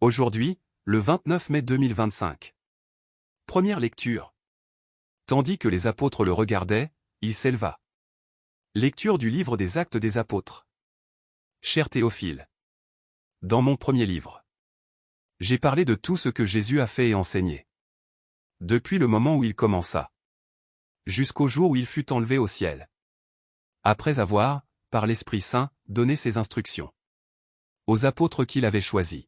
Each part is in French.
Aujourd'hui, le 29 mai 2025. Première lecture. Tandis que les apôtres le regardaient, il s'éleva. Lecture du livre des Actes des Apôtres. Cher Théophile. Dans mon premier livre, j'ai parlé de tout ce que Jésus a fait et enseigné. Depuis le moment où il commença, jusqu'au jour où il fut enlevé au ciel. Après avoir, par l'Esprit Saint, donné ses instructions aux apôtres qu'il avait choisis.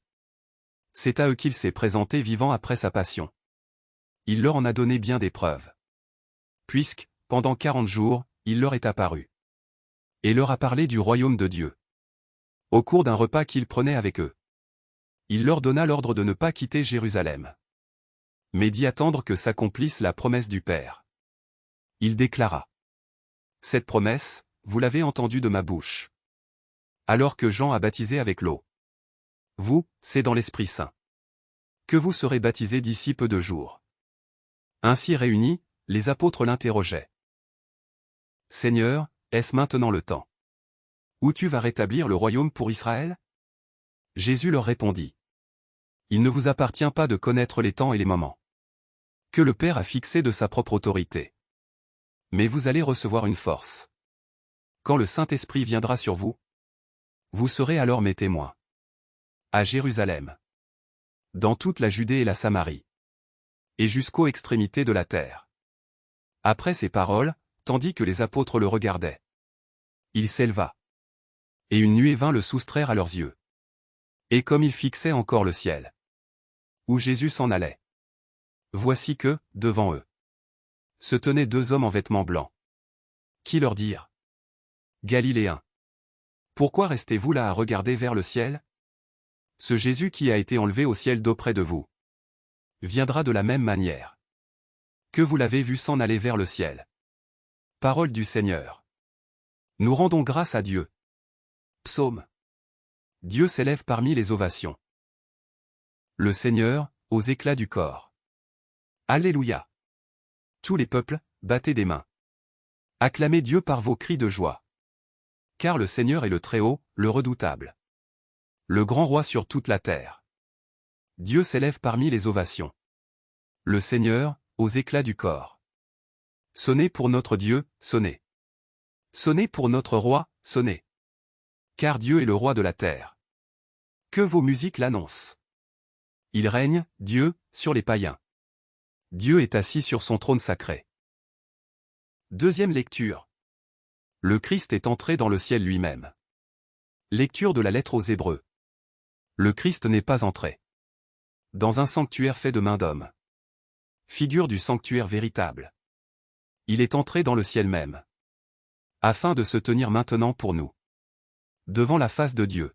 C'est à eux qu'il s'est présenté vivant après sa passion. Il leur en a donné bien des preuves. Puisque, pendant 40 jours, il leur est apparu. Et leur a parlé du royaume de Dieu. Au cours d'un repas qu'il prenait avec eux, il leur donna l'ordre de ne pas quitter Jérusalem, mais d'y attendre que s'accomplisse la promesse du Père. Il déclara: cette promesse, vous l'avez entendue de ma bouche. Alors que Jean a baptisé avec l'eau. Vous, c'est dans l'Esprit Saint que vous serez baptisés d'ici peu de jours. Ainsi réunis, les apôtres l'interrogeaient. Seigneur, est-ce maintenant le temps où tu vas rétablir le royaume pour Israël? Jésus leur répondit. Il ne vous appartient pas de connaître les temps et les moments que le Père a fixés de sa propre autorité. Mais vous allez recevoir une force. Quand le Saint-Esprit viendra sur vous, vous serez alors mes témoins. À Jérusalem, dans toute la Judée et la Samarie, et jusqu'aux extrémités de la terre. Après ces paroles, tandis que les apôtres le regardaient, il s'éleva. Et une nuée vint le soustraire à leurs yeux. Et comme il fixait encore le ciel, où Jésus s'en allait, voici que, devant eux, se tenaient deux hommes en vêtements blancs, qui leur dirent: Galiléens, pourquoi restez-vous là à regarder vers le ciel? Ce Jésus qui a été enlevé au ciel d'auprès de vous viendra de la même manière que vous l'avez vu s'en aller vers le ciel. Parole du Seigneur. Nous rendons grâce à Dieu. Psaume. Dieu s'élève parmi les ovations. Le Seigneur, aux éclats du corps. Alléluia. Tous les peuples, battez des mains. Acclamez Dieu par vos cris de joie. Car le Seigneur est le Très-Haut, le redoutable. Le grand roi sur toute la terre. Dieu s'élève parmi les ovations. Le Seigneur, aux éclats du corps. Sonnez pour notre Dieu, sonnez. Sonnez pour notre roi, sonnez. Car Dieu est le roi de la terre. Que vos musiques l'annoncent. Il règne, Dieu, sur les païens. Dieu est assis sur son trône sacré. Deuxième lecture. Le Christ est entré dans le ciel lui-même. Lecture de la lettre aux Hébreux. Le Christ n'est pas entré dans un sanctuaire fait de mains d'hommes. Figure du sanctuaire véritable. Il est entré dans le ciel même, afin de se tenir maintenant pour nous, devant la face de Dieu.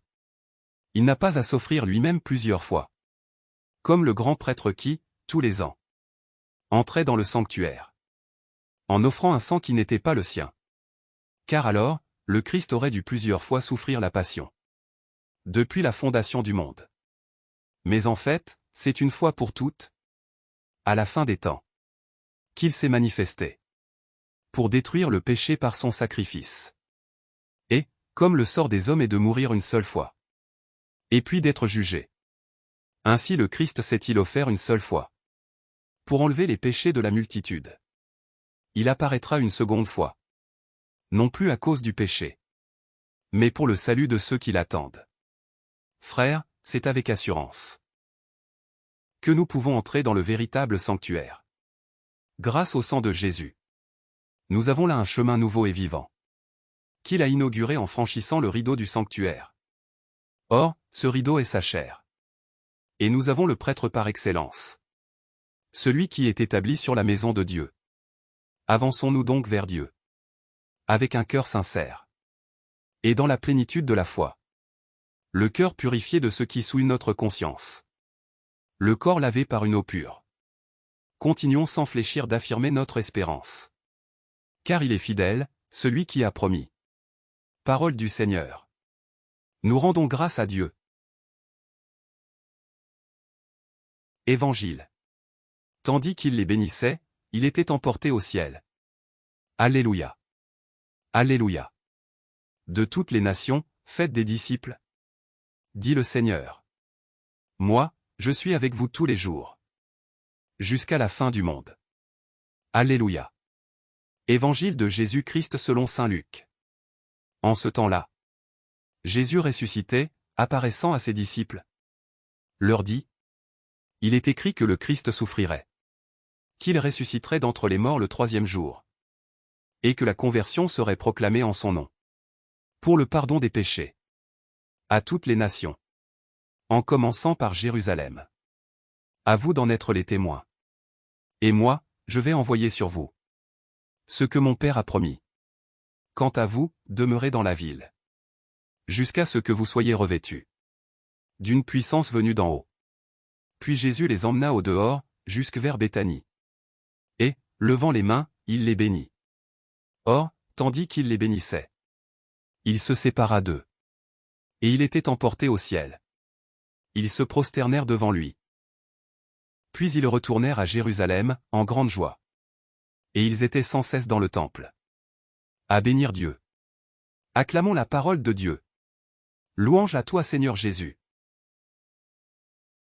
Il n'a pas à s'offrir lui-même plusieurs fois, comme le grand prêtre qui, tous les ans, entrait dans le sanctuaire, en offrant un sang qui n'était pas le sien. Car alors, le Christ aurait dû plusieurs fois souffrir la passion, depuis la fondation du monde. Mais en fait, c'est une fois pour toutes, à la fin des temps, qu'il s'est manifesté, pour détruire le péché par son sacrifice. Et, comme le sort des hommes est de mourir une seule fois, et puis d'être jugé, ainsi le Christ s'est-il offert une seule fois, pour enlever les péchés de la multitude. Il apparaîtra une seconde fois, non plus à cause du péché, mais pour le salut de ceux qui l'attendent. Frères, c'est avec assurance que nous pouvons entrer dans le véritable sanctuaire. Grâce au sang de Jésus, nous avons là un chemin nouveau et vivant, qu'il a inauguré en franchissant le rideau du sanctuaire. Or, ce rideau est sa chair. Et nous avons le prêtre par excellence, celui qui est établi sur la maison de Dieu. Avançons-nous donc vers Dieu, avec un cœur sincère, et dans la plénitude de la foi. Le cœur purifié de ce qui souille notre conscience. Le corps lavé par une eau pure. Continuons sans fléchir d'affirmer notre espérance. Car il est fidèle, celui qui a promis. Parole du Seigneur. Nous rendons grâce à Dieu. Évangile. Tandis qu'il les bénissait, il était emporté au ciel. Alléluia. Alléluia. De toutes les nations, faites des disciples, dit le Seigneur. Moi, je suis avec vous tous les jours. Jusqu'à la fin du monde. Alléluia. Évangile de Jésus-Christ selon saint Luc. En ce temps-là, Jésus ressuscitait, apparaissant à ses disciples. Leur dit: Il est écrit que le Christ souffrirait, qu'il ressusciterait d'entre les morts le troisième jour, et que la conversion serait proclamée en son nom, pour le pardon des péchés, à toutes les nations, en commençant par Jérusalem. À vous d'en être les témoins. Et moi, je vais envoyer sur vous ce que mon Père a promis. Quant à vous, demeurez dans la ville, jusqu'à ce que vous soyez revêtus d'une puissance venue d'en haut. Puis Jésus les emmena au dehors, jusque vers Béthanie. Et, levant les mains, il les bénit. Or, tandis qu'il les bénissait, il se sépara d'eux. Et il était emporté au ciel. Ils se prosternèrent devant lui. Puis ils retournèrent à Jérusalem, en grande joie. Et ils étaient sans cesse dans le temple, à bénir Dieu. Acclamons la parole de Dieu. Louange à toi Seigneur Jésus.